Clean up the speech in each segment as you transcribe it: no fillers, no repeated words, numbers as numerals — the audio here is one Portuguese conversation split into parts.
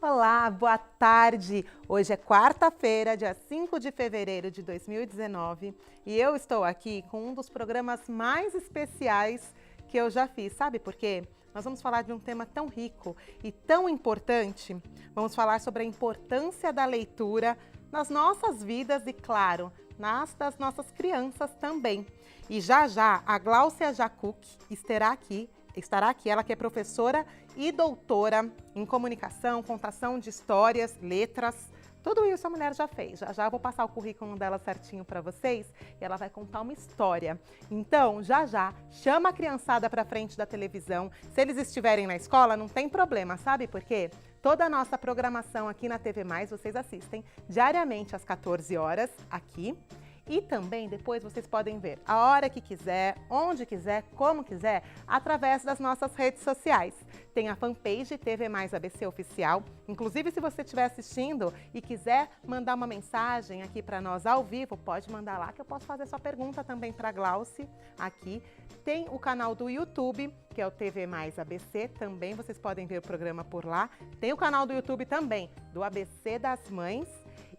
Olá, boa tarde! Hoje é quarta-feira, dia 5 de fevereiro de 2019 e eu estou aqui com um dos programas mais especiais que eu já fiz. Sabe por quê? Nós vamos falar de um tema tão rico e tão importante. Vamos falar sobre a importância da leitura nas nossas vidas e, claro, nas das nossas crianças também. E já a Gláucia Jacuc estará aqui, ela que é professora e doutora em comunicação, contação de histórias, letras, tudo isso a mulher já fez. Já vou passar o currículo dela certinho para vocês e ela vai contar uma história. Então, já, chama a criançada para frente da televisão. Se eles estiverem na escola, não tem problema, sabe por quê? Toda a nossa programação aqui na TV+, vocês assistem diariamente às 14 horas aqui. E também depois vocês podem ver a hora que quiser, onde quiser, como quiser, através das nossas redes sociais. Tem a fanpage TV Mais ABC Oficial. Inclusive, se você estiver assistindo e quiser mandar uma mensagem aqui para nós ao vivo, pode mandar lá que eu posso fazer sua pergunta também para a Glauci aqui. Tem o canal do YouTube, que é o TV Mais ABC, também vocês podem ver o programa por lá. Tem o canal do YouTube também, do ABC das Mães.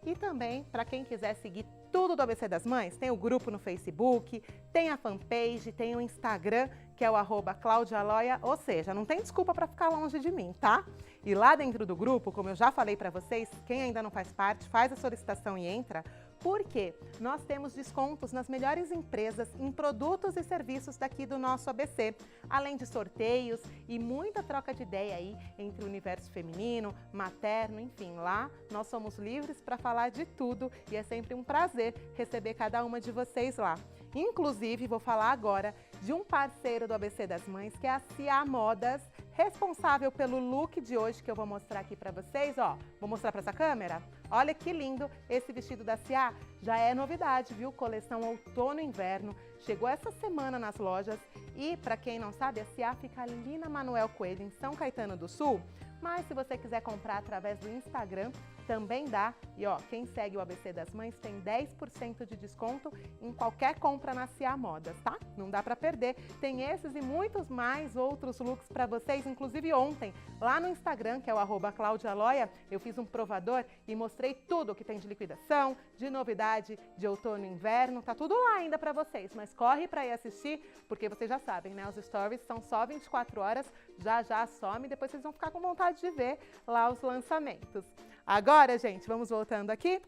E também, para quem quiser seguir tudo do ABC das Mães, tem o grupo no Facebook, tem a fanpage, tem o Instagram, que é o @claudialoia, ou seja, não tem desculpa para ficar longe de mim, tá? E lá dentro do grupo, como eu já falei para vocês, quem ainda não faz parte, faz a solicitação e entra, porque nós temos descontos nas melhores empresas em produtos e serviços daqui do nosso ABC, além de sorteios e muita troca de ideia aí entre o universo feminino, materno, enfim, lá nós somos livres para falar de tudo e é sempre um prazer receber cada uma de vocês lá. Inclusive, vou falar agora de um parceiro do ABC das Mães, que é a Cia Modas, responsável pelo look de hoje que eu vou mostrar aqui para vocês, ó. Vou mostrar para essa câmera? Olha que lindo esse vestido da Cia, já é novidade, viu? Coleção outono e inverno, chegou essa semana nas lojas e, para quem não sabe, a Cia fica ali na Manuel Coelho, em São Caetano do Sul. Mas se você quiser comprar através do Instagram, também dá. E ó, quem segue o ABC das Mães tem 10% de desconto em qualquer compra na Cia Modas, tá? Não dá pra perder. Tem esses e muitos mais outros looks pra vocês. Inclusive ontem, lá no Instagram, que é o @claudialoia, eu fiz um provador e mostrei tudo que tem de liquidação, de novidade de outono e inverno. Tá tudo lá ainda pra vocês, mas corre pra ir assistir, porque vocês já sabem, né? Os stories são só 24 horas, já some, depois vocês vão ficar com vontade de ver lá os lançamentos. Agora, gente, vamos voltando aqui,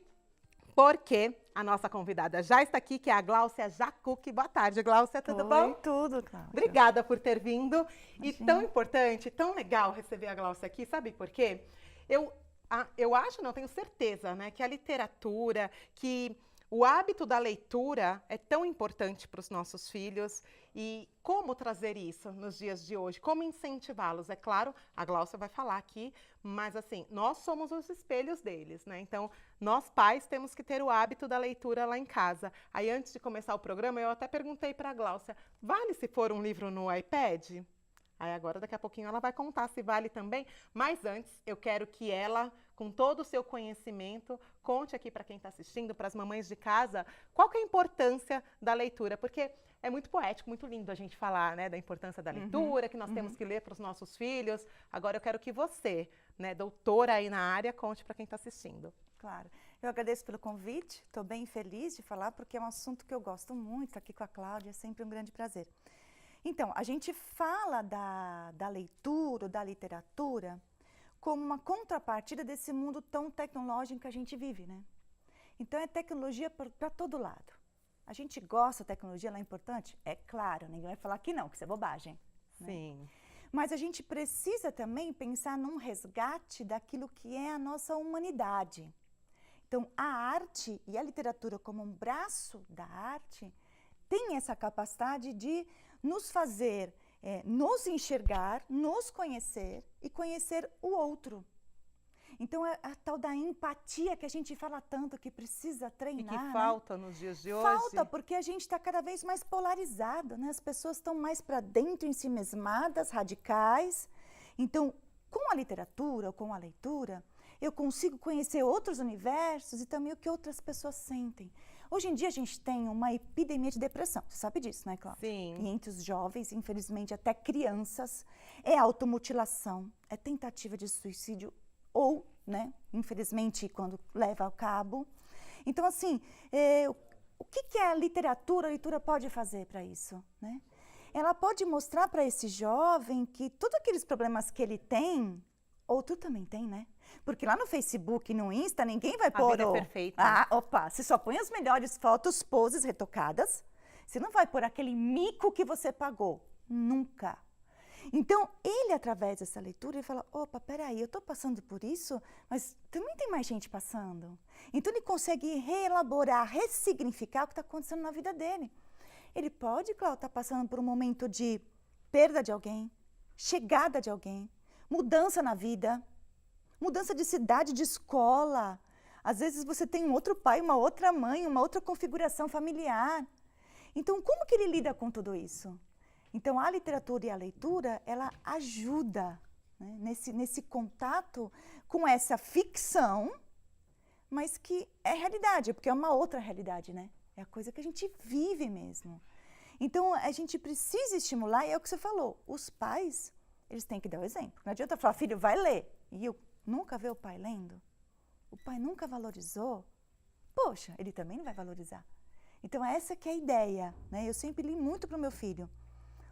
porque a nossa convidada já está aqui, que é a Gláucia Jacuc. Boa tarde, Gláucia, tudo bom? Oi, tudo, Cláudia. Obrigada por ter vindo. Imagina. E tão importante, tão legal receber a Gláucia aqui, sabe por quê? Eu acho, não, tenho certeza, né, que a literatura, que o hábito da leitura é tão importante para os nossos filhos e como trazer isso nos dias de hoje, como incentivá-los. É claro, a Gláucia vai falar aqui, mas assim, nós somos os espelhos deles, né? Então, nós pais temos que ter o hábito da leitura lá em casa. Aí, antes de começar o programa, eu até perguntei para a Gláucia, vale se for um livro no iPad? Aí agora, daqui a pouquinho, ela vai contar se vale também. Mas antes, eu quero que ela, com todo o seu conhecimento, conte aqui para quem está assistindo, para as mamães de casa, qual que é a importância da leitura. Porque é muito poético, muito lindo a gente falar, né, da importância da leitura, que nós temos que ler para os nossos filhos. Agora eu quero que você, né, doutora aí na área, conte para quem está assistindo. Claro. Eu agradeço pelo convite, estou bem feliz de falar, porque é um assunto que eu gosto muito, aqui com a Cláudia, é sempre um grande prazer. Então, a gente fala da leitura, da literatura, como uma contrapartida desse mundo tão tecnológico que a gente vive, né? Então, é tecnologia para todo lado. A gente gosta da tecnologia, ela é importante? É claro, ninguém vai falar que não, que isso é bobagem. Sim. Né? Mas a gente precisa também pensar num resgate daquilo que é a nossa humanidade. Então, a arte e a literatura como um braço da arte tem essa capacidade de nos fazer, nos enxergar, nos conhecer e conhecer o outro. Então, é a tal da empatia que a gente fala tanto, que precisa treinar. E que falta, né, nos dias de hoje. Falta, porque a gente está cada vez mais polarizado, né? As pessoas estão mais para dentro, ensimesmadas, radicais. Então, com a literatura ou com a leitura, eu consigo conhecer outros universos e também o que outras pessoas sentem. Hoje em dia a gente tem uma epidemia de depressão, você sabe disso, né, Cláudia? Sim. E entre os jovens, infelizmente até crianças, é automutilação, é tentativa de suicídio ou né? Infelizmente, quando leva a cabo. Então, assim, o que a literatura? A leitura pode fazer para isso, né? Ela pode mostrar para esse jovem que todos aqueles problemas que ele tem, outro também tem, né? Porque lá no Facebook e no Insta, ninguém vai pôr... A vida é perfeita. Você só põe as melhores fotos, poses retocadas. Você não vai pôr aquele mico que você pagou. Nunca. Então, ele, através dessa leitura, ele fala, opa, peraí, eu estou passando por isso, mas também tem mais gente passando. Então, ele consegue reelaborar, ressignificar o que está acontecendo na vida dele. Ele pode, claro, estar passando por um momento de perda de alguém, chegada de alguém, mudança na vida, mudança de cidade, de escola. Às vezes, você tem um outro pai, uma outra mãe, uma outra configuração familiar. Então, como que ele lida com tudo isso? Então, a literatura e a leitura, ela ajuda, né, nesse contato com essa ficção, mas que é realidade, porque é uma outra realidade, né? É a coisa que a gente vive mesmo. Então, a gente precisa estimular, e é o que você falou, os pais, eles têm que dar o exemplo. Não adianta falar, filho, vai ler. E eu nunca ver o pai lendo? O pai nunca valorizou? Poxa, ele também não vai valorizar. Então, essa que é a ideia, né? Eu sempre li muito para o meu filho.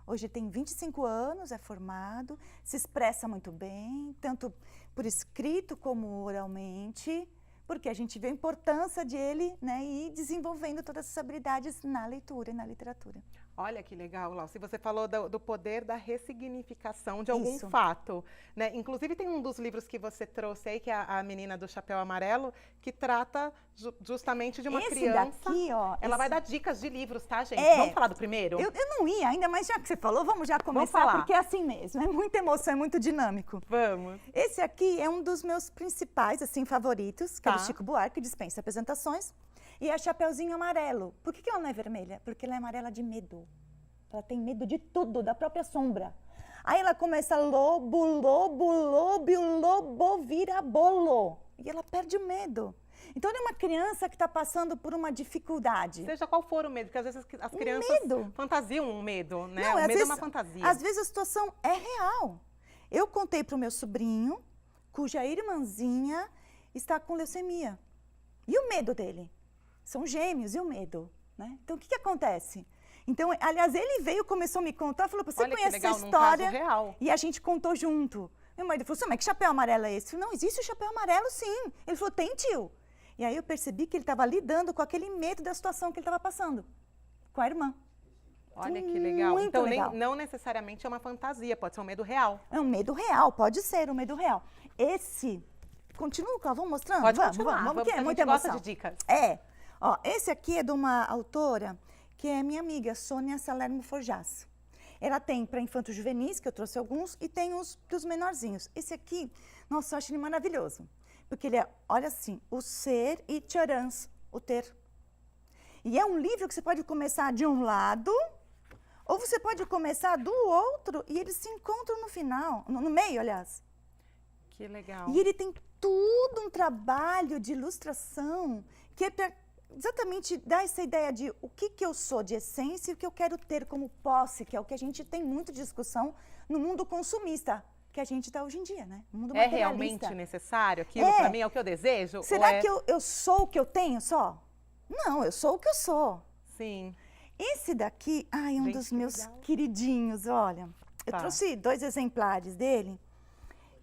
Hoje tem 25 anos, é formado, se expressa muito bem, tanto por escrito como oralmente, porque a gente vê a importância de ele, né, ir desenvolvendo todas essas habilidades na leitura e na literatura. Olha que legal, Lau. Se você falou do poder da ressignificação de algum Isso. fato, né? Inclusive tem um dos livros que você trouxe aí, que é a menina do chapéu amarelo, que trata justamente de uma criança. Daqui, ó. Ela vai dar dicas de livros, tá, gente? É. Vamos falar do primeiro? Eu não ia ainda, mas já que você falou, vamos já começar, falar. porque é assim mesmo, é muita emoção, é muito dinâmico. Vamos. Esse aqui é um dos meus principais, assim, favoritos, que é Tá. do Chico Buarque, que dispensa apresentações. E é Chapeuzinho Amarelo. Por que ela não é vermelha? Porque ela é amarela de medo. Ela tem medo de tudo, da própria sombra. Aí ela começa lobo, lobo, lobo, e o lobo vira bolo. E ela perde o medo. Então, ela é uma criança que está passando por uma dificuldade. Seja qual for o medo, porque às vezes as crianças medo. fantasiam um medo, né? Não, O às medo é vezes- uma fantasia. Às vezes a situação é real. Eu contei para o meu sobrinho, cuja irmãzinha está com leucemia. E o medo dele? São gêmeos, e o medo? Né? Então, o que acontece? Então, aliás, ele veio, começou a me contar, falou, você Olha que conhece legal, essa num história? caso real. E a gente contou junto. Meu marido falou, mas que chapéu amarelo é esse? Eu falei, não, existe o chapéu amarelo, sim. Ele falou, tem, tio. E aí eu percebi que ele estava lidando com aquele medo da situação que ele estava passando com a irmã. Olha que legal. Muito Então, legal. não necessariamente é uma fantasia, pode ser um medo real. É um medo real, pode ser um medo real. Esse, continua, Cláudia, vamos mostrando? Pode vamos, continuar, vamos, que é a muita gente gosta emoção. de dicas. É. Ó, esse aqui é de uma autora que é minha amiga, Sônia Salerno Forjas. Ela tem para infantos juvenis, que eu trouxe alguns, e tem os dos menorzinhos. Esse aqui, nossa, eu acho ele maravilhoso. Porque ele é, olha assim, o ser e tcharãs, o ter. E é um livro que você pode começar de um lado, ou você pode começar do outro, e eles se encontram no final, no meio, aliás. Que legal. E ele tem todo um trabalho de ilustração que é para exatamente dar essa ideia de o que eu sou de essência e o que eu quero ter como posse, que é o que a gente tem muito discussão no mundo consumista, que a gente está hoje em dia, né? No mundo É materialista. realmente necessário? Aquilo É. para mim é o que eu desejo? Será Ou é... que eu sou o que eu tenho só? Não, eu sou o que eu sou. Sim. Esse daqui, ai, é um Gente, dos que meus legal. queridinhos, olha. Eu Tá. trouxe 2 exemplares dele,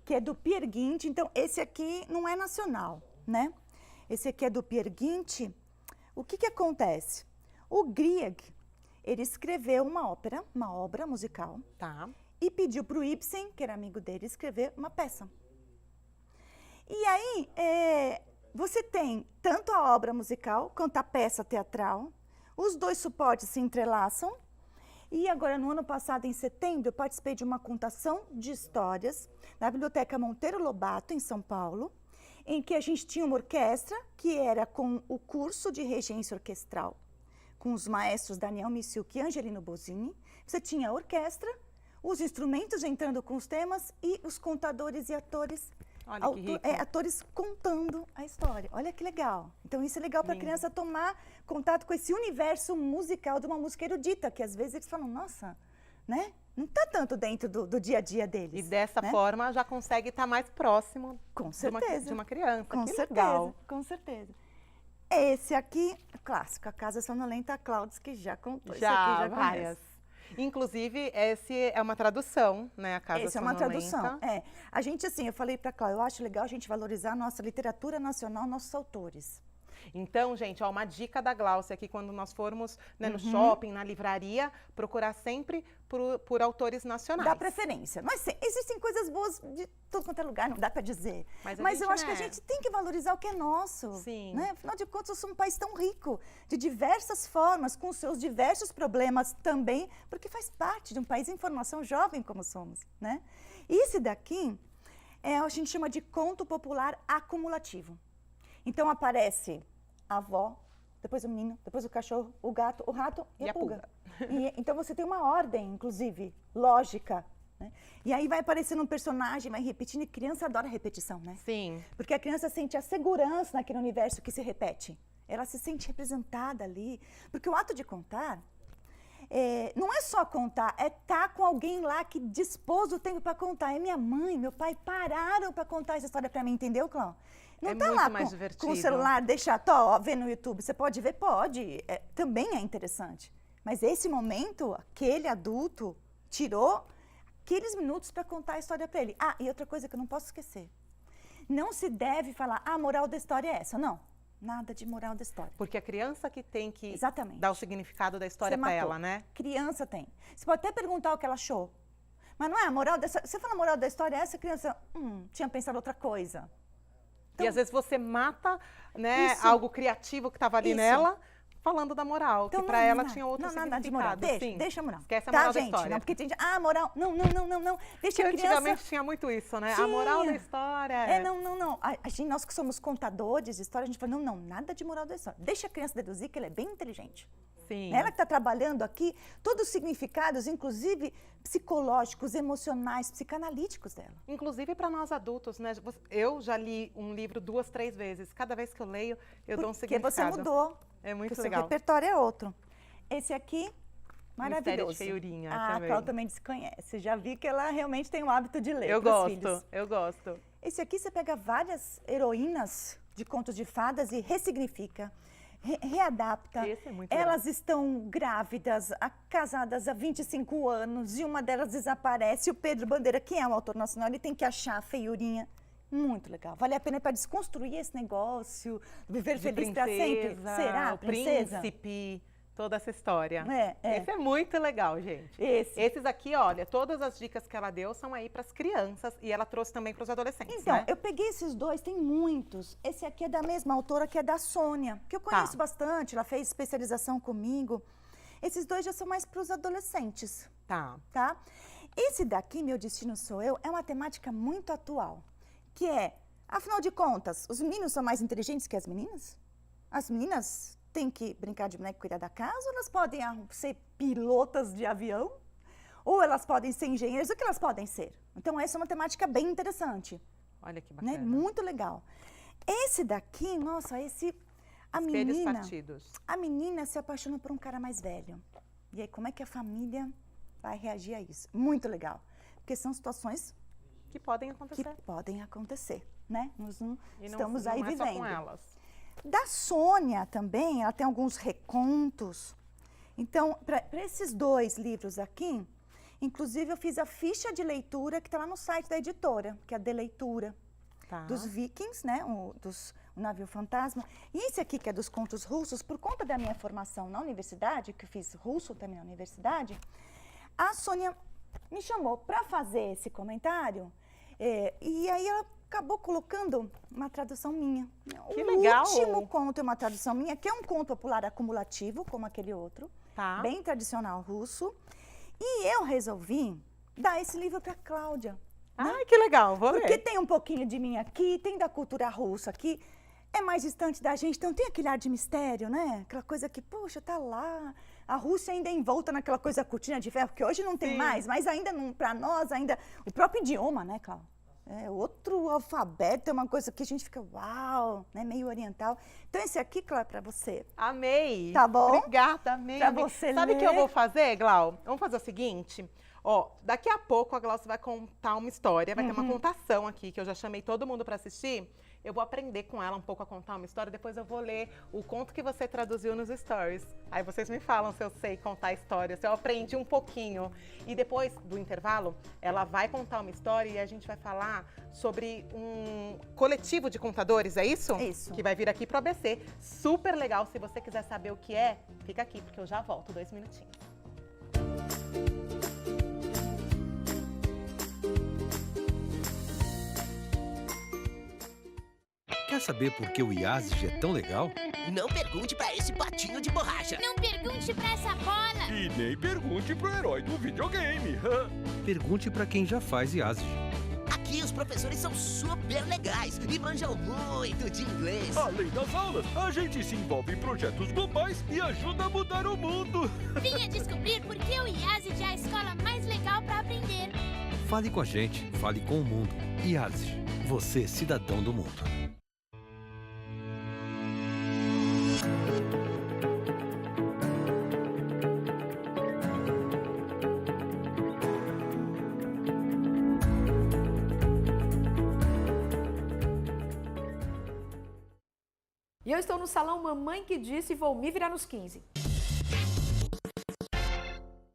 que é do Peer Gynt. Então, esse aqui não é nacional, né? Esse aqui é do Peer Gynt. O que acontece? O Grieg, ele escreveu uma obra musical, Tá. e pediu para o Ibsen, que era amigo dele, escrever uma peça. E aí, você tem tanto a obra musical quanto a peça teatral, os 2 suportes se entrelaçam, e agora, no ano passado, em setembro, eu participei de uma contação de histórias na Biblioteca Monteiro Lobato, em São Paulo, em que a gente tinha uma orquestra, que era com o curso de regência orquestral, com os maestros Daniel Missiuk e Angelino Bosini. Você tinha a orquestra, os instrumentos entrando com os temas e os contadores e atores, Olha que rico. atores contando a história. Olha que legal. Então isso é legal para a Lindo. criança tomar contato com esse universo musical de uma música erudita, que às vezes eles falam, nossa, né? Não está tanto dentro do dia a dia deles. E dessa né? forma já consegue estar mais próximo Com certeza. de uma criança. Com que certeza, legal. com certeza. Esse aqui, clássico, A Casa Sonolenta, a Cláudia, que já contou. Isso aqui já várias. conhece. Inclusive, esse é uma tradução, né? A Casa Essa é Sonolenta. uma tradução. É. A gente, assim, eu falei para a Cláudia, eu acho legal a gente valorizar a nossa literatura nacional, nossos autores. Então, gente, ó, uma dica da Gláucia aqui, quando nós formos, né, no shopping, na livraria, procurar sempre por autores nacionais. Dá preferência. Mas existem coisas boas de tudo quanto é lugar, não dá para dizer. Mas eu acho que a gente tem que valorizar o que é nosso. Sim. Né? Afinal de contas, eu sou um país tão rico, de diversas formas, com seus diversos problemas também, porque faz parte de um país em formação jovem como somos. Né? E esse daqui, a gente chama de conto popular acumulativo. Então, aparece a avó, depois o menino, depois o cachorro, o gato, o rato e a pulga. Então, você tem uma ordem, inclusive, lógica. Né? E aí vai aparecendo um personagem, vai repetindo, e criança adora repetição, né? Sim. Porque a criança sente a segurança naquele universo que se repete. Ela se sente representada ali. Porque o ato de contar, não é só contar, é estar com alguém lá que dispôs o tempo para contar. É minha mãe, meu pai pararam para contar essa história para mim, entendeu, Cláudia? Não tá lá com o celular, deixa, ver no YouTube. Você pode ver? Pode. Também é interessante. Mas esse momento, aquele adulto tirou aqueles minutos para contar a história para ele. Ah, e outra coisa que eu não posso esquecer. Não se deve falar, a moral da história é essa. Não, nada de moral da história. Porque a criança que tem que Exatamente. dar o significado da história para ela, né? Criança tem. Você pode até perguntar o que ela achou. Mas não é a moral dessa... Você fala a moral da história é essa, criança tinha pensado outra coisa. Então, e às vezes você mata, né, algo criativo que estava ali nela, falando da moral, então, que para ela tinha outro significado. Nada de moral. Deixa a moral. Esquece a moral da gente, história. Não, porque tem gente, moral, não. Deixa a criança... Antigamente tinha muito isso, né? A moral da história. Não. Nós que somos contadores de história, a gente fala, não, nada de moral da história. Deixa a criança deduzir que ela é bem inteligente. Sim. Ela que está trabalhando aqui, todos os significados, inclusive psicológicos, emocionais, psicanalíticos dela. Inclusive para nós adultos, né? Eu já li um livro 2, 3 vezes. Cada vez que eu leio, eu dou um significado. Porque você mudou. É muito O legal. seu repertório é outro. Esse aqui, maravilhoso. Mistério de Feiurinha também. A Cláudia também desconhece. Já vi que ela realmente tem o hábito de ler. Eu gosto. Esse aqui você pega várias heroínas de contos de fadas e ressignifica. Readapta. Esse é muito Elas estão grávidas, casadas há 25 anos, e uma delas desaparece. O Pedro Bandeira, que é um autor nacional, ele tem que achar a feiurinha. Muito legal. Vale a pena para desconstruir esse negócio, viver feliz para sempre. Será, princesa? Príncipe, toda essa história. É. Esse é muito legal, gente. Esses aqui, olha, todas as dicas que ela deu são aí para as crianças e ela trouxe também para os adolescentes. Então, né? eu peguei esses dois, tem muitos. Esse aqui é da mesma autora, que é da Sônia, que eu conheço bastante, ela fez especialização comigo. Esses dois já são mais para os adolescentes. Tá? Esse daqui, Meu Destino Sou Eu, é uma temática muito atual, que é, afinal de contas, os meninos são mais inteligentes que as meninas? As meninas têm que brincar de boneca e cuidar da casa, ou elas podem ser pilotas de avião? Ou elas podem ser engenheiras? O que elas podem ser? Então, essa é uma temática bem interessante. Olha que bacana. Né? Muito legal. Esse daqui, nossa, a menina se apaixona por um cara mais velho. E aí, como é que a família vai reagir a isso? Muito legal. Porque são situações que podem acontecer. Né? Nós não estamos aí vivendo. Só com elas. Da Sônia também, ela tem alguns recontos. Então, para esses dois livros aqui, inclusive eu fiz a ficha de leitura que está lá no site da editora, que é a De Leitura. Dos Vikings, né? O Navio Fantasma. E esse aqui, que é dos contos russos, por conta da minha formação na universidade, que eu fiz russo também na universidade, a Sônia me chamou para fazer esse comentário. E aí ela acabou colocando uma tradução minha. Que legal! O último conto é uma tradução minha, que é um conto popular acumulativo, como aquele outro, bem tradicional russo. E eu resolvi dar esse livro para a Cláudia. Ai, que legal, vou ler. Porque tem um pouquinho de mim aqui, tem da cultura russa aqui, é mais distante da gente, então tem aquele ar de mistério, né? Aquela coisa que, poxa, tá lá. A Rússia ainda é envolta naquela coisa cortina de ferro, que hoje não tem mais, mas ainda para nós, ainda o próprio idioma, né, Cláudia? É outro alfabeto, é uma coisa que a gente fica, uau, né, meio oriental. Então, esse aqui, Cláudia, para você. Amei. Tá bom? Obrigada, amei. Para você Sabe o ler. que eu vou fazer, Glau? Vamos fazer o seguinte, Ó, daqui a pouco a Glaucia vai contar uma história, vai ter uma contação aqui, que eu já chamei todo mundo para assistir. Eu vou aprender com ela um pouco a contar uma história, depois eu vou ler o conto que você traduziu nos stories. Aí vocês me falam se eu sei contar a história, se eu aprendi um pouquinho. E depois do intervalo, ela vai contar uma história e a gente vai falar sobre um coletivo de contadores, é isso? Isso. Que vai vir aqui pro ABC. Super legal, se você quiser saber o que é, fica aqui, porque eu já volto, 2 minutinhos. Quer saber por que o IASG é tão legal? Não pergunte pra esse patinho de borracha. Não pergunte pra essa bola. E nem pergunte pro herói do videogame. Pergunte para quem já faz IASG. Aqui os professores são super legais e manjam muito de inglês. Além das aulas, a gente se envolve em projetos globais e ajuda a mudar o mundo. Venha descobrir por que o IASG é a escola mais legal pra aprender. Fale com a gente, fale com o mundo. IASG, você cidadão do mundo. E eu estou no salão Mamãe que Disse e vou me virar nos 15.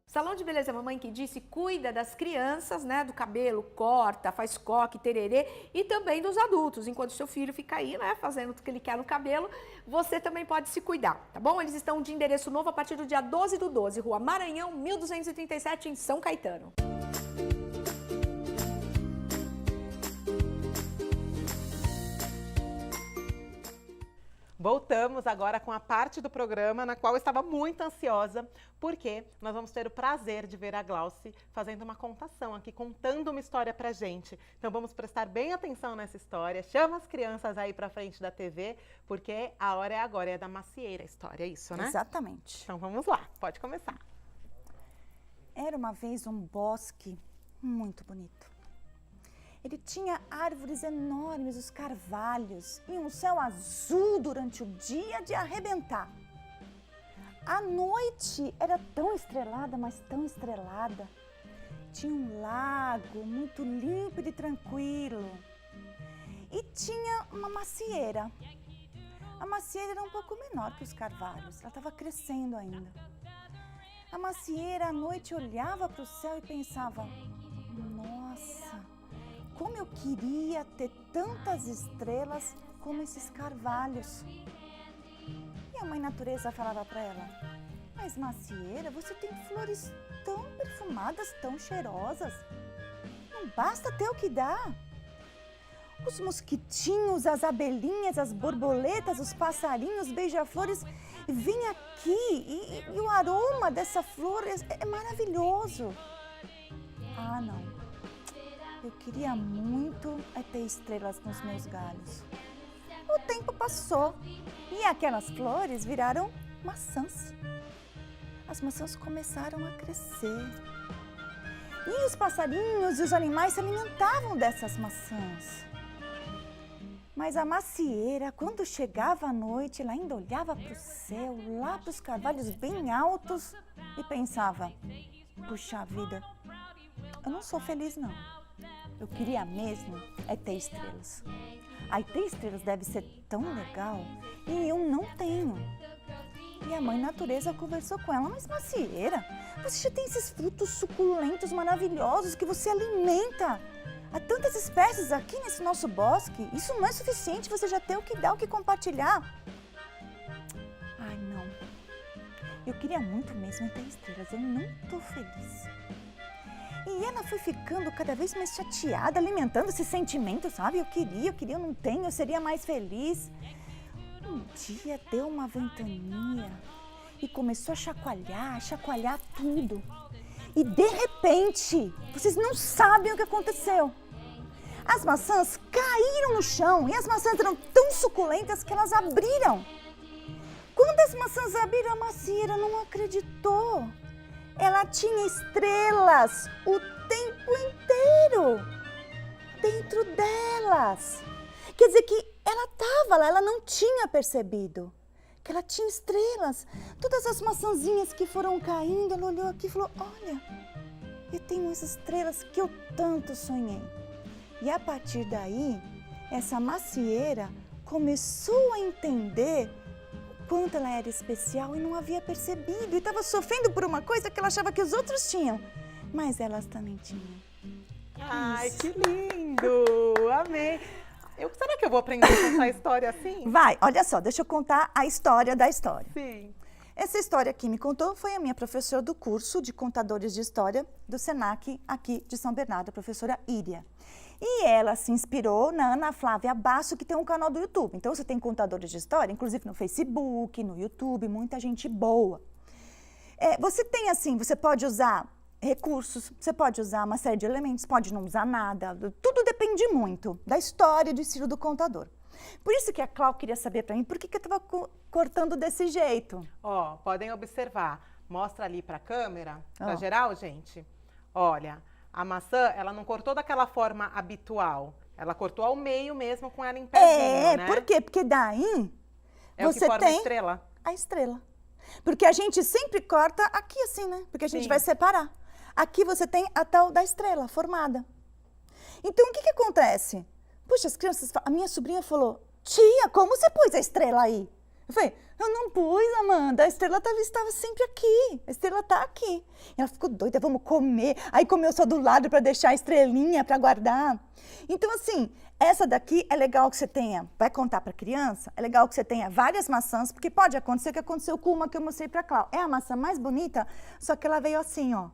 Salão de beleza Mamãe que Disse cuida das crianças, né, do cabelo, corta, faz coque, tererê, e também dos adultos. Enquanto seu filho fica aí, né, fazendo o que ele quer no cabelo, você também pode se cuidar, tá bom? Eles estão de endereço novo a partir do dia 12/12, Rua Maranhão, 1237, em São Caetano. Voltamos agora com a parte do programa na qual eu estava muito ansiosa, porque nós vamos ter o prazer de ver a Glaucia fazendo uma contação aqui, contando uma história pra gente. Então vamos prestar bem atenção nessa história, chama as crianças aí pra frente da TV, porque a hora é agora, é da macieira a história, é isso, né? Exatamente. Então vamos lá, pode começar. Era uma vez um bosque muito bonito. Ele tinha árvores enormes, os carvalhos, e um céu azul durante o dia de arrebentar. A noite era tão estrelada, mas tão estrelada. Tinha um lago muito límpido e tranquilo. E tinha uma macieira. A macieira era um pouco menor que os carvalhos, ela estava crescendo ainda. A macieira à noite olhava para o céu e pensava: nossa, como eu queria ter tantas estrelas como esses carvalhos. E a mãe natureza falava para ela: mas macieira, você tem flores tão perfumadas, tão cheirosas. Não basta ter o que dá. Os mosquitinhos, as abelhinhas, as borboletas, os passarinhos, beija-flores vêm aqui e o aroma dessa flor é maravilhoso. Ah, não. Eu queria muito ter estrelas nos meus galhos. O tempo passou e aquelas flores viraram maçãs. As maçãs começaram a crescer. E os passarinhos e os animais se alimentavam dessas maçãs. Mas a macieira, quando chegava à noite, ela ainda olhava para o céu, lá para os carvalhos bem altos e pensava: puxa vida, eu não sou feliz não. Eu queria mesmo ter estrelas. Aí ter estrelas deve ser tão legal e eu não tenho. E a mãe natureza conversou com ela: mas macieira, você já tem esses frutos suculentos, maravilhosos que você alimenta. Há tantas espécies aqui nesse nosso bosque, isso não é suficiente, você já tem o que dar, o que compartilhar. Ai, não. Eu queria muito mesmo ter estrelas, eu não estou feliz. E ela foi ficando cada vez mais chateada, alimentando esse sentimento, sabe? Eu queria, eu não tenho, eu seria mais feliz. Um dia deu uma ventania e começou a chacoalhar tudo. E de repente, vocês não sabem o que aconteceu. As maçãs caíram no chão e as maçãs eram tão suculentas que elas abriram. Quando as maçãs abriram, a macieira não acreditou. Ela tinha estrelas o tempo inteiro dentro delas. Quer dizer que ela estava lá, ela não tinha percebido que ela tinha estrelas. Todas as maçãzinhas que foram caindo, ela olhou aqui e falou: olha, eu tenho essas estrelas que eu tanto sonhei. E a partir daí, essa macieira começou a entender o quanto ela era especial e não havia percebido. E estava sofrendo por uma coisa que ela achava que os outros tinham, mas elas também tinham. Ai, que lindo! Amei! Será que eu vou aprender a contar a história assim? Vai, olha só, deixa eu contar a história da história. Sim. Essa história que me contou foi a minha professora do curso de Contadores de História do SENAC aqui de São Bernardo, a professora Íria. E ela se inspirou na Ana Flávia Basso, que tem um canal do YouTube. Então, você tem contadores de história, inclusive no Facebook, no YouTube, muita gente boa. Você tem assim, você pode usar recursos, você pode usar uma série de elementos, pode não usar nada. Tudo depende muito da história e do estilo do contador. Por isso que a Clau queria saber para mim, por que eu estava cortando desse jeito? Ó, podem observar. Mostra ali para a câmera, para geral, gente. Olha, a maçã, ela não cortou daquela forma habitual. Ela cortou ao meio mesmo com ela em pezinho, né? Por quê? Porque daí você você forma tem a estrela. a estrela. Porque a gente sempre corta aqui assim, né? Porque a gente vai separar. Aqui você tem a tal da estrela formada. Então, o que acontece? Puxa, as crianças, a minha sobrinha falou, tia, como você pôs a estrela aí? Eu falei, eu não pus, Amanda, a estrela estava sempre aqui, a estrela está aqui. E ela ficou doida, vamos comer. Aí comeu só do lado para deixar a estrelinha para guardar. Então, assim, essa daqui é legal que você tenha, vai contar para criança, é legal que você tenha várias maçãs, porque pode acontecer o que aconteceu com uma que eu mostrei para a Clau. É a maçã mais bonita, só que ela veio assim, ó.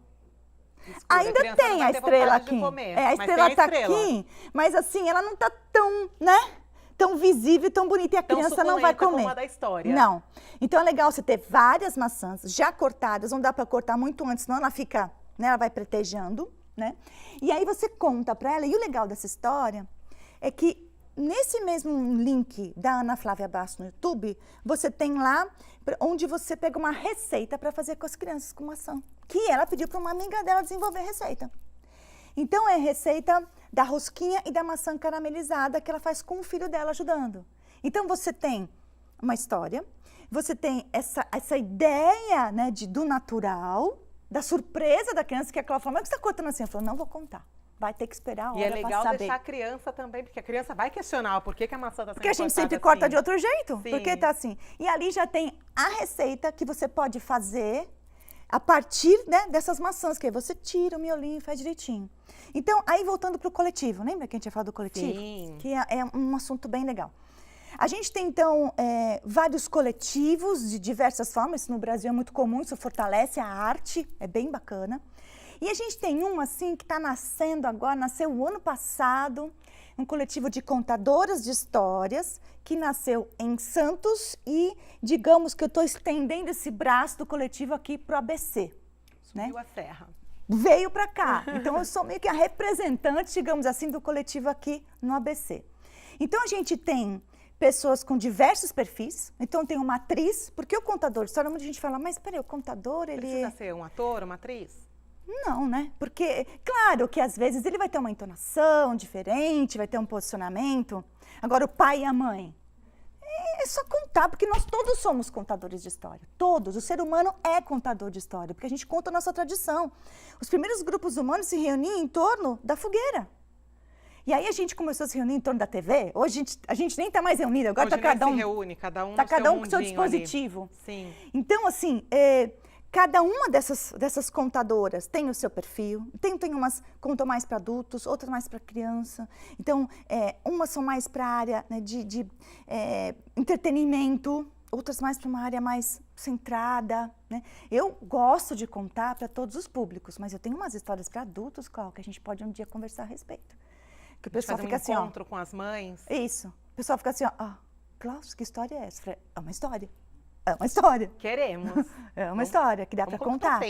Escura, ainda tem a estrela aqui. A estrela está aqui, mas assim, ela não está tão, né? Tão visível, tão bonita, e a criança não vai comer. Como a da história. Não. Então é legal você ter várias maçãs já cortadas, não dá para cortar muito antes, senão ela fica, né? Ela vai pretejando, né? E aí você conta para ela, e o legal dessa história é que nesse mesmo link da Ana Flávia Basso no YouTube, você tem lá onde você pega uma receita para fazer com as crianças com maçã, que ela pediu para uma amiga dela desenvolver a receita. Então, é receita da rosquinha e da maçã caramelizada que ela faz com o filho dela ajudando. Então, você tem uma história, você tem essa ideia, né, do natural, da surpresa da criança, que a Cláudia falou, mas o que você está contando assim? Eu falei, não vou contar. Vai ter que esperar a hora para saber. E é legal deixar a criança também, porque a criança vai questionar por que a maçã está sendo cortada assim. Porque a gente sempre corta de outro jeito, Sim. porque tá assim. E ali já tem a receita que você pode fazer a partir, né, dessas maçãs, que aí você tira o miolinho e faz direitinho. Então, aí voltando para o coletivo, lembra que a gente ia falar do coletivo? Sim. Que é um assunto bem legal. A gente tem, então, vários coletivos de diversas formas, isso no Brasil é muito comum, isso fortalece a arte, é bem bacana. E a gente tem um, assim, que está nascendo agora, nasceu o ano passado, um coletivo de contadoras de histórias, que nasceu em Santos e, digamos que eu estou estendendo esse braço do coletivo aqui para o ABC. Subiu a serra. Veio para cá. Então, eu sou meio que a representante, digamos assim, do coletivo aqui no ABC. Então, a gente tem pessoas com diversos perfis. Então, tem uma atriz, porque o contador de história, muita gente fala, mas peraí, o contador, ele... Precisa ser um ator, uma atriz? Não, né? Porque, claro que às vezes ele vai ter uma entonação diferente, vai ter um posicionamento. Agora, o pai e a mãe, é só contar, porque nós todos somos contadores de história. Todos. O ser humano é contador de história, porque a gente conta a nossa tradição. Os primeiros grupos humanos se reuniam em torno da fogueira. E aí a gente começou a se reunir em torno da TV. Hoje a gente nem está mais reunido, agora está cada um... se reúne, cada um tá cada um com o seu mundinho dispositivo. Ali. Sim. Então, assim... Cada uma dessas contadoras tem o seu perfil. Tem umas que contam mais para adultos, outras mais para criança. Então, umas são mais para a área, né, de entretenimento, outras mais para uma área mais centrada. Né? Eu gosto de contar para todos os públicos, mas eu tenho umas histórias para adultos, Cláudia, que a gente pode um dia conversar a respeito. Que o pessoal fica assim, ó. Encontro com as mães. Isso. O pessoal fica assim, ó. Cláudia, que história é essa? Eu falei, é uma história. É uma história. Queremos. É uma história que dá para contar.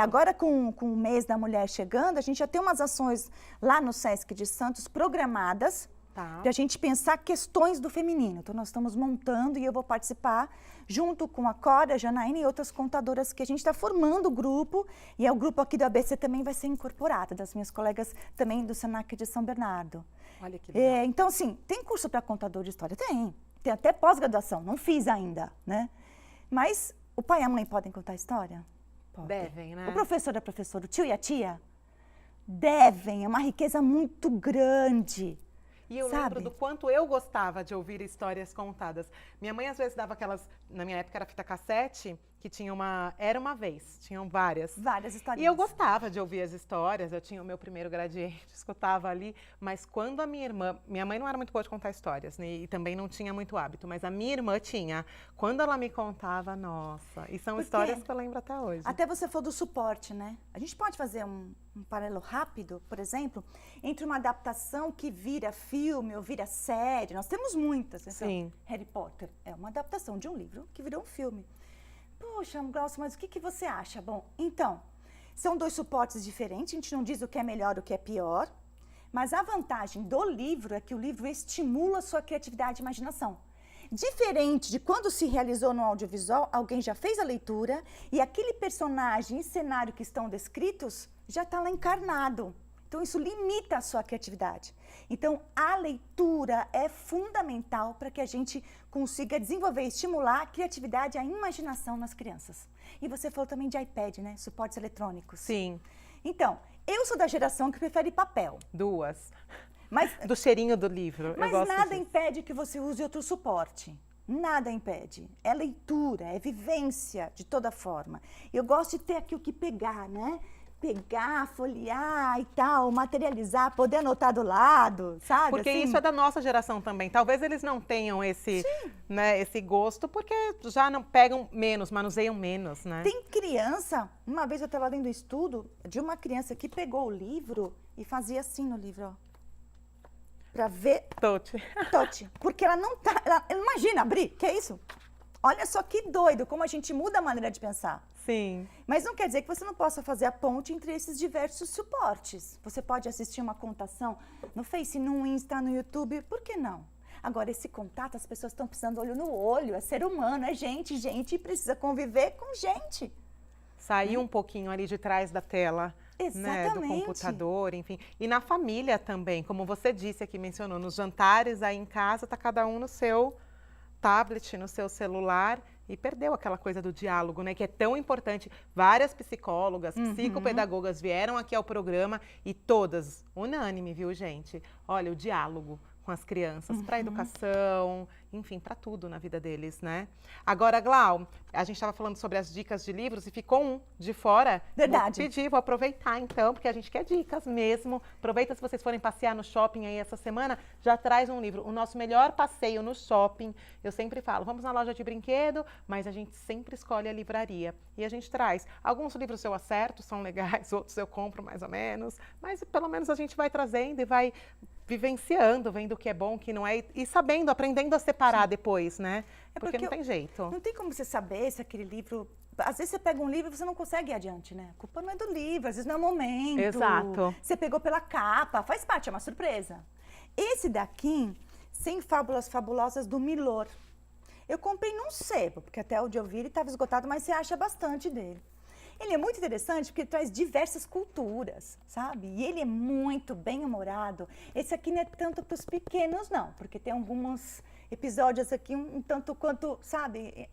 Agora com o mês da mulher chegando, a gente já tem umas ações lá no Sesc de Santos programadas para a gente pensar questões do feminino. Então nós estamos montando e eu vou participar junto com a Cora, a Janaína e outras contadoras que a gente está formando o grupo. E o grupo aqui do ABC também vai ser incorporado, das minhas colegas também do Senac de São Bernardo. Olha que legal. Então, assim, tem curso para contador de história? Tem. Tem até pós-graduação, não fiz ainda, né? Mas o pai e a mãe podem contar a história? Pode. Devem, né? O professor e a professora, o tio e a tia, Devem, é uma riqueza muito grande. E eu Sabe? lembro do quanto eu gostava de ouvir histórias contadas. Minha mãe às vezes dava aquelas, na minha época era fita cassete, que tinha era uma vez, tinham várias. Várias histórias. E eu gostava de ouvir as histórias, eu tinha o meu primeiro gradiente, escutava ali, mas quando a minha mãe não era muito boa de contar histórias, né, e também não tinha muito hábito, mas a minha irmã tinha. Quando ela me contava, nossa, e são Porque histórias que eu lembro até hoje. Até você falou do suporte, né? A gente pode fazer um paralelo rápido, por exemplo, entre uma adaptação que vira filme ou vira série. Nós temos muitas. Né? Sim. Harry Potter é uma adaptação de um livro que virou um filme. Poxa, Glaucio, mas o que você acha? Bom, então, são dois suportes diferentes, a gente não diz o que é melhor ou o que é pior, mas a vantagem do livro é que o livro estimula a sua criatividade e imaginação. Diferente de quando se realizou no audiovisual, alguém já fez a leitura e aquele personagem e cenário que estão descritos já está lá encarnado. Então, isso limita a sua criatividade. Então, a leitura é fundamental para que a gente consiga desenvolver e estimular a criatividade e a imaginação nas crianças. E você falou também de iPad, né? Suportes eletrônicos. Sim. Então, eu sou da geração que prefere papel. Duas. Mas, Do cheirinho do livro. mas eu gosto nada disso. impede que você use outro suporte. Nada impede. É leitura, é vivência de toda forma. Eu gosto de ter aqui o que pegar, né? Pegar, folhear e tal, materializar, poder anotar do lado, sabe? Porque assim? isso é da nossa geração também. Talvez eles não tenham esse, né, esse gosto, porque já não pegam menos, manuseiam menos, né? Tem criança, uma vez eu estava lendo um estudo de uma criança que pegou o livro e fazia assim no livro, ó. Pra ver, Tote, porque ela não tá, ela imagina abrir, que é isso? Olha só que doido, como a gente muda a maneira de pensar. Sim. Mas não quer dizer que você não possa fazer a ponte entre esses diversos suportes. Você pode assistir uma contação no Face, no Insta, no YouTube, por que não? Agora, esse contato, as pessoas estão precisando olho no olho, é ser humano, é gente precisa conviver com gente. Sair um pouquinho ali de trás da tela, né, do Exatamente. computador, enfim. E na família também, como você disse aqui, mencionou, nos jantares aí em casa, tá cada um no seu tablet, no seu celular, e perdeu aquela coisa do diálogo, né, que é tão importante. Várias psicólogas, psicopedagogas vieram aqui ao programa e todas, unânime, viu, gente? Olha, o diálogo com as crianças, para a educação, enfim, para tudo na vida deles, né? Agora, Glau, a gente estava falando sobre as dicas de livros e ficou um de fora. Verdade. Vou aproveitar então, porque a gente quer dicas mesmo. Aproveita se vocês forem passear no shopping aí essa semana, já traz um livro. O nosso melhor passeio no shopping, eu sempre falo, vamos na loja de brinquedo, mas a gente sempre escolhe a livraria. E a gente traz. Alguns livros eu acerto, são legais, outros eu compro mais ou menos, mas pelo menos a gente vai trazendo e vai vivenciando, vendo o que é bom, o que não é, e sabendo, aprendendo a separar depois, né? Porque não tem jeito. Não tem como você saber se aquele livro... Às vezes você pega um livro e você não consegue ir adiante, né? A culpa não é do livro, às vezes não é o momento. Exato. Você pegou pela capa, faz parte, é uma surpresa. Esse daqui, 100 Fábulas Fabulosas do Milor. Eu comprei num sebo, porque até onde eu vi ele estava esgotado, mas você acha bastante dele. Ele é muito interessante porque ele traz diversas culturas, sabe? E ele é muito bem-humorado. Esse aqui não é tanto para os pequenos, não, porque tem alguns episódios aqui um tanto quanto, sabe,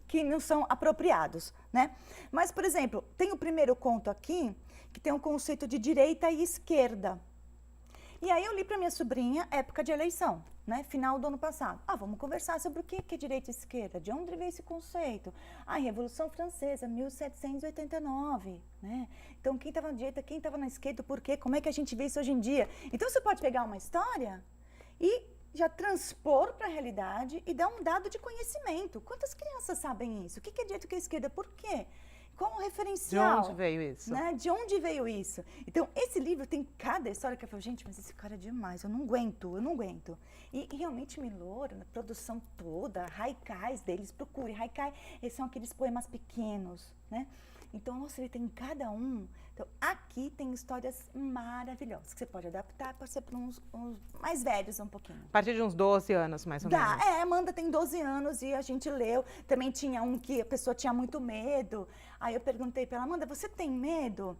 que não são apropriados, né? Mas, por exemplo, tem o primeiro conto aqui, que tem um conceito de direita e esquerda. E aí eu li para minha sobrinha, época de eleição, né? Final do ano passado. Vamos conversar sobre o que é direita e esquerda, de onde veio esse conceito. Revolução Francesa, 1789, né? Então, quem estava na direita, quem estava na esquerda, por quê? Como é que a gente vê isso hoje em dia? Então, você pode pegar uma história e já transpor para a realidade e dar um dado de conhecimento. Quantas crianças sabem isso? O que é direita e o que é esquerda? Por quê? Qual o referencial? De onde veio isso? Né? De onde veio isso? Então, esse livro tem cada história que eu falo, gente, mas esse cara é demais, eu não aguento. E realmente, Milor, a produção toda, haikais deles, procure. Haikai, esses são aqueles poemas pequenos, né? Então, nossa, ele tem cada um. Então, aqui tem histórias maravilhosas, que você pode adaptar para ser para uns mais velhos um pouquinho. A partir de uns 12 anos, mais ou menos. Amanda tem 12 anos e a gente leu. Também tinha um que a pessoa tinha muito medo. Aí eu perguntei para ela, Amanda, você tem medo?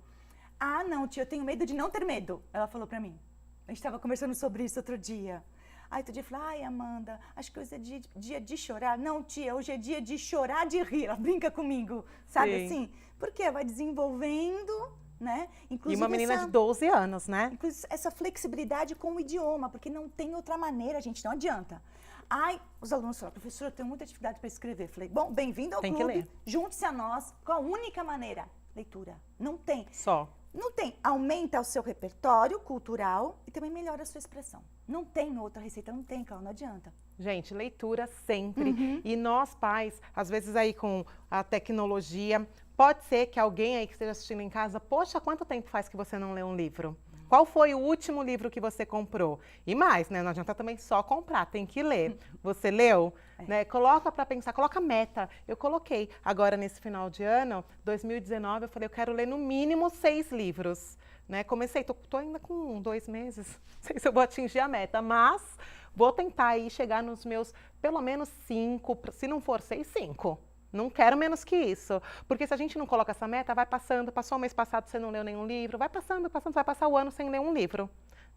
Não, tia, eu tenho medo de não ter medo. Ela falou para mim. A gente estava conversando sobre isso outro dia. Aí outro dia eu falei, Amanda, acho que hoje é dia de chorar. Não, tia, hoje é dia de chorar de rir. Ela brinca comigo, sabe assim? Porque vai desenvolvendo, né? E Inclusive uma menina de 12 anos, né? inclusive essa flexibilidade com o idioma, porque não tem outra maneira, gente, não adianta. Ai, os alunos falam, professora, eu tenho muita dificuldade para escrever. Falei, bom, bem-vindo ao Tem que clube, ler. junte-se a nós com a única maneira, leitura. Não tem. Só. Não tem. Aumenta o seu repertório cultural e também melhora a sua expressão. Não tem outra receita, não tem, Cláudia, não adianta. Gente, leitura sempre. E nós, pais, às vezes aí com a tecnologia, pode ser que alguém aí que esteja assistindo em casa, poxa, quanto tempo faz que você não lê um livro? Qual foi o último livro que você comprou? E mais, né? Não adianta também só comprar, tem que ler. Você leu? Né? Coloca para pensar, coloca meta. Eu coloquei. Agora, nesse final de ano, 2019, eu falei, eu quero ler no mínimo 6 livros. Né? Comecei, tô ainda com 2 meses. Não sei se eu vou atingir a meta, mas vou tentar aí chegar nos meus, pelo menos 5, se não for 6, 5. Não quero menos que isso, porque se a gente não coloca essa meta, vai passando, passou o mês passado, você não leu nenhum livro, vai passando, vai passar o ano sem ler um livro.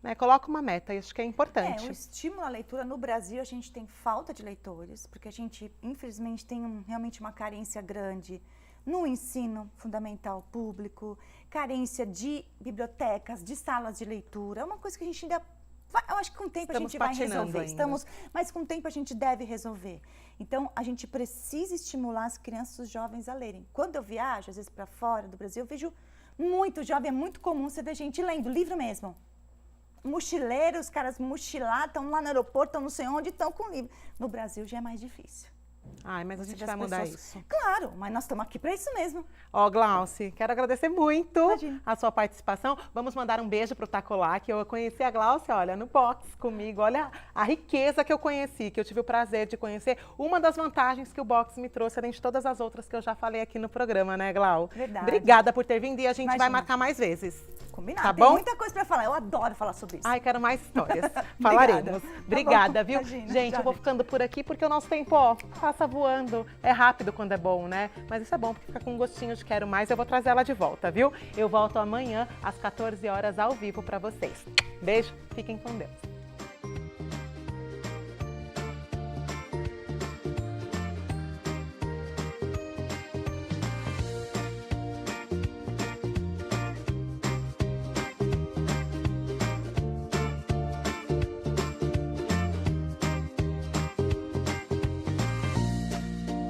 Né? Coloca uma meta, isso que é importante. O estímulo à leitura no Brasil, a gente tem falta de leitores, porque a gente, infelizmente, tem realmente uma carência grande no ensino fundamental público, carência de bibliotecas, de salas de leitura, é uma coisa que a gente ainda... Eu acho que com o tempo a gente vai resolver, mas com o tempo a gente deve resolver. Então, a gente precisa estimular as crianças e os jovens a lerem. Quando eu viajo, às vezes para fora do Brasil, eu vejo muito jovem, é muito comum você ver gente lendo livro mesmo. Mochileiros, os caras mochilar, estão lá no aeroporto, estão não sei onde, estão com livro. No Brasil já é mais difícil. Ai, mas a gente vai mudar isso. Claro, mas nós estamos aqui para isso mesmo. Ó, Glauci, quero agradecer muito Imagina. a sua participação. Vamos mandar um beijo pro Tacolá, que eu conheci a Glauci, olha, no box comigo. Olha a riqueza que eu conheci, que eu tive o prazer de conhecer. Uma das vantagens que o box me trouxe, além de todas as outras que eu já falei aqui no programa, né, Glau? Verdade. Obrigada por ter vindo e a gente vai marcar mais vezes. Combinado. Tá Tem bom? muita coisa para falar. Eu adoro falar sobre isso. Ai, quero mais histórias. Falaremos. Obrigada, Tá bom. viu? Imagina, Gente, eu vou ficando por aqui porque o nosso tempo, ó, passa voando. É rápido quando é bom, né? Mas isso é bom porque fica com um gostinho de quero mais. Eu vou trazer ela de volta, viu? Eu volto amanhã às 14 horas ao vivo para vocês. Beijo, fiquem com Deus.